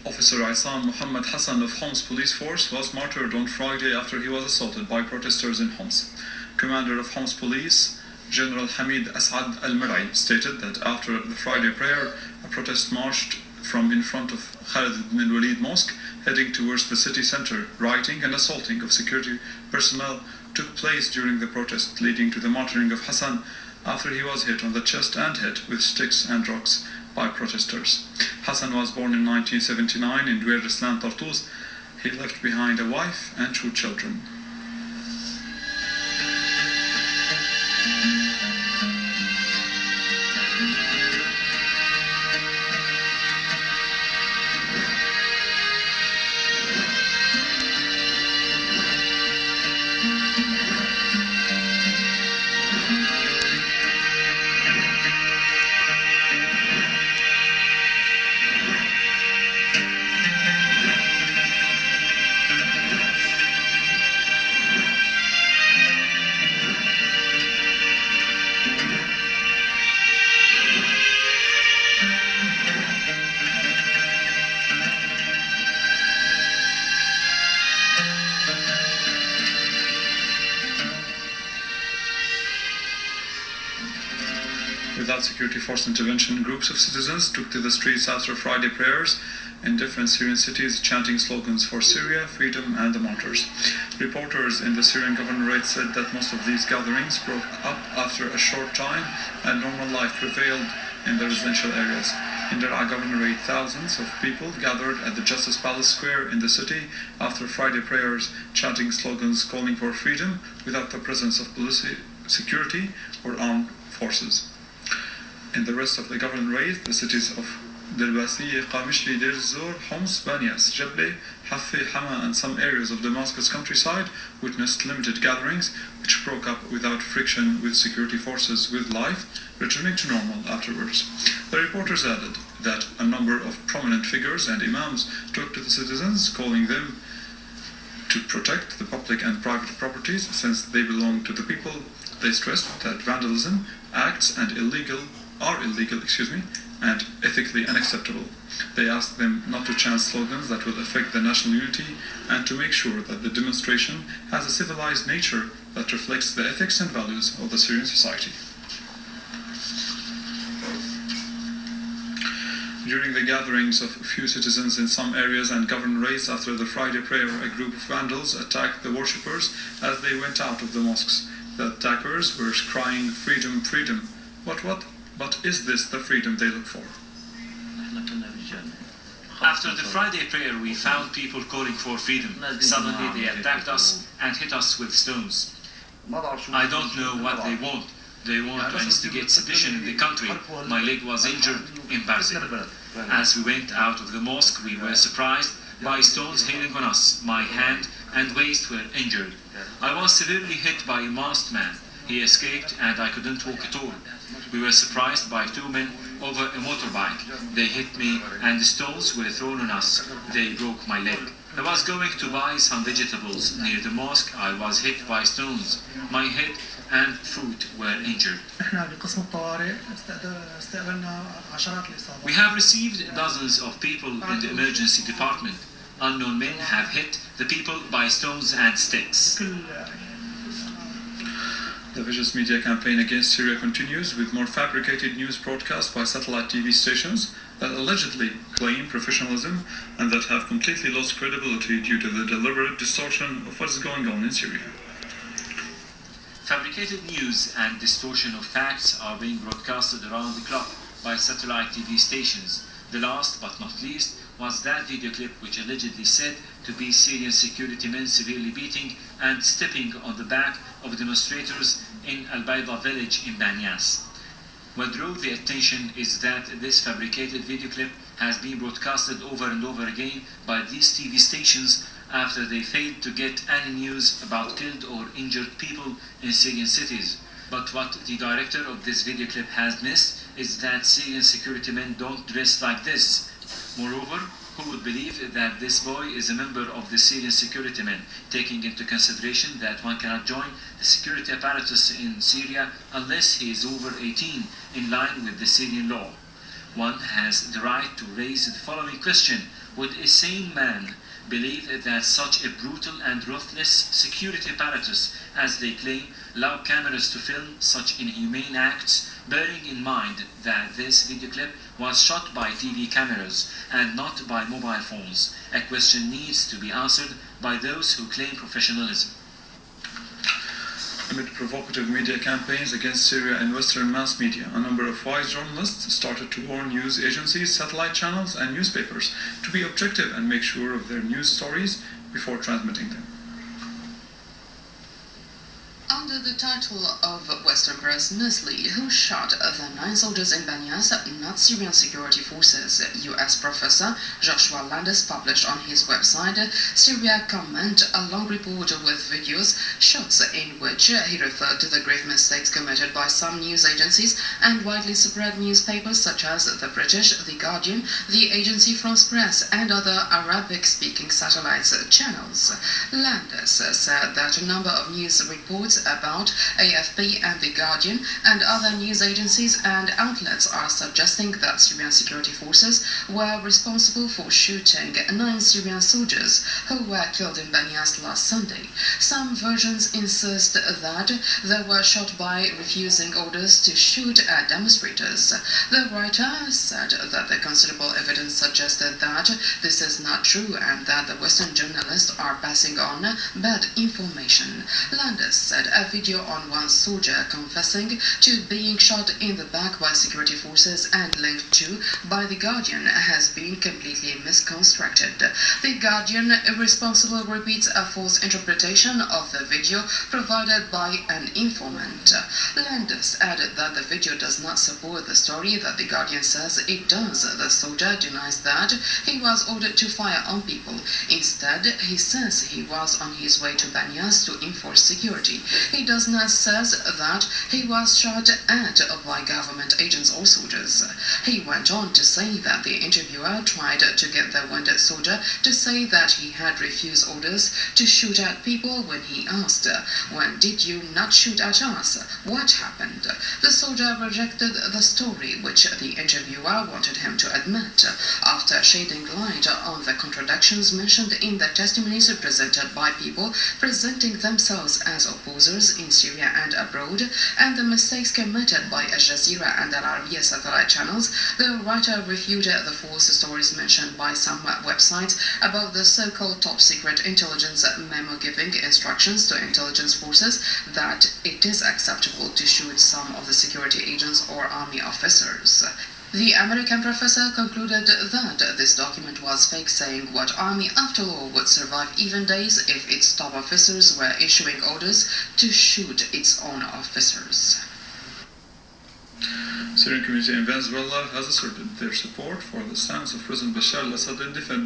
Officer Isam Muhammad Hassan of Homs police force was martyred on Friday after he was assaulted by protesters in Homs. Commander of Homs police, General Hamid Asad al-Mirai, stated that after the Friday prayer, a protest marched from in front of Khalid ibn al-Walid Mosque, heading towards the city center. Rioting and assaulting of security personnel took place during the protest, leading to the martyring of Hassan after he was hit on the chest and head with sticks and rocks by protesters. Hassan was born in 1979 in Duer Islam, Tartus. He left behind a wife and 2 children. Without security force intervention, groups of citizens took to the streets after Friday prayers in different Syrian cities, chanting slogans for Syria, freedom, and the martyrs. Reporters in the Syrian governorate said that most of these gatherings broke up after a short time and normal life prevailed in the residential areas. In Dar'a governorate, thousands of people gathered at the Justice Palace Square in the city after Friday prayers, chanting slogans calling for freedom without the presence of police, security, or armed forces. In the rest of the governorate, the cities of Derbasiyeh, Qamishli, Deir ez-Zor, Homs, Banias, Jable, Hafeh, Hama, and some areas of Damascus countryside witnessed limited gatherings which broke up without friction with security forces, with life returning to normal afterwards. The reporters added that a number of prominent figures and imams talked to the citizens, calling them to protect the public and private properties since they belong to the people. They stressed that vandalism acts are illegal, and ethically unacceptable. They asked them not to chant slogans that will affect the national unity and to make sure that the demonstration has a civilized nature that reflects the ethics and values of the Syrian society. During the gatherings of few citizens in some areas and governorates after the Friday prayer, a group of vandals attacked the worshippers as they went out of the mosques. The attackers were crying, "Freedom, freedom." But is this the freedom they look for? After the Friday prayer, we found people calling for freedom. Suddenly they attacked us and hit us with stones. I don't know what they want. They want to instigate sedition in the country. My leg was injured in Barzil. As we went out of the mosque, we were surprised by stones hailing on us. My hand and waist were injured. I was severely hit by a masked man. He escaped and I couldn't walk at all. We were surprised by 2 men over a motorbike. They hit me and the stones were thrown on us. They broke my leg. I was going to buy some vegetables. Near the mosque, I was hit by stones. My head and foot were injured. We have received dozens of people in the emergency department. Unknown men have hit the people by stones and sticks. The vicious media campaign against Syria continues with more fabricated news broadcasts by satellite TV stations that allegedly claim professionalism and that have completely lost credibility due to the deliberate distortion of what is going on in Syria. Fabricated news and distortion of facts are being broadcasted around the clock by satellite TV stations. The last but not least was that video clip which allegedly said to be Syrian security men severely beating and stepping on the back of demonstrators in Al-Bayda village in Banias. What drew the attention is that this fabricated video clip has been broadcasted over and over again by these TV stations after they failed to get any news about killed or injured people in Syrian cities. But what the director of this video clip has missed is that Syrian security men don't dress like this. Moreover, who would believe that this boy is a member of the Syrian security men, taking into consideration that one cannot join the security apparatus in Syria unless he is over 18, in line with the Syrian law. One has the right to raise the following question: would a sane man believe that such a brutal and ruthless security apparatus as they claim allow cameras to film such inhumane acts, bearing in mind that this video clip was shot by TV cameras and not by mobile phones? A question needs to be answered by those who claim professionalism. Amid provocative media campaigns against Syria in Western mass media, a number of wise journalists started to warn news agencies, satellite channels, and newspapers to be objective and make sure of their news stories before transmitting them. Under the title of Western Press Nestle, who shot the 9 soldiers in Banyas, not Syrian security forces, U.S. professor Joshua Landis published on his website Syria Comment, a long report with videos, shots in which he referred to the grave mistakes committed by some news agencies and widely spread newspapers such as The British, The Guardian, the Agency France Presse, and other Arabic-speaking satellites channels. Landis said that a number of news reports about AFP and The Guardian and other news agencies and outlets are suggesting that Syrian security forces were responsible for shooting 9 Syrian soldiers who were killed in Banyas last Sunday. Some versions insist that they were shot by refusing orders to shoot at demonstrators. The writer said that the considerable evidence suggested that this is not true and that the Western journalists are passing on bad information. Landis said a video on one soldier confessing to being shot in the back by security forces and linked to by The Guardian has been completely misconstructed. The Guardian irresponsible repeats a false interpretation of the video provided by an informant. Landis added that the video does not support the story that The Guardian says it does. The soldier denies that he was ordered to fire on people. Instead, he says he was on his way to Banyas to enforce security. He does not says that he was shot at by government agents or soldiers. He went on to say that the interviewer tried to get the wounded soldier to say that he had refused orders to shoot at people when he asked, "When did you not shoot at us? What happened?" The soldier rejected the story, which the interviewer wanted him to admit, after shedding light on the contradictions mentioned in the testimonies presented by people presenting themselves as opposers in Syria and abroad, and the mistakes committed by Al Jazeera and Al Arabiya satellite channels. The writer refuted the false stories mentioned by some websites about the so-called top-secret intelligence memo giving instructions to intelligence forces that it is acceptable to shoot some of the security agents or army officers. The American professor concluded that this document was fake, saying what army, after all, would survive even days if its top officers were issuing orders to shoot its own officers. Syrian community in Venezuela has asserted their support for the stance of President Bashar al-Assad in defending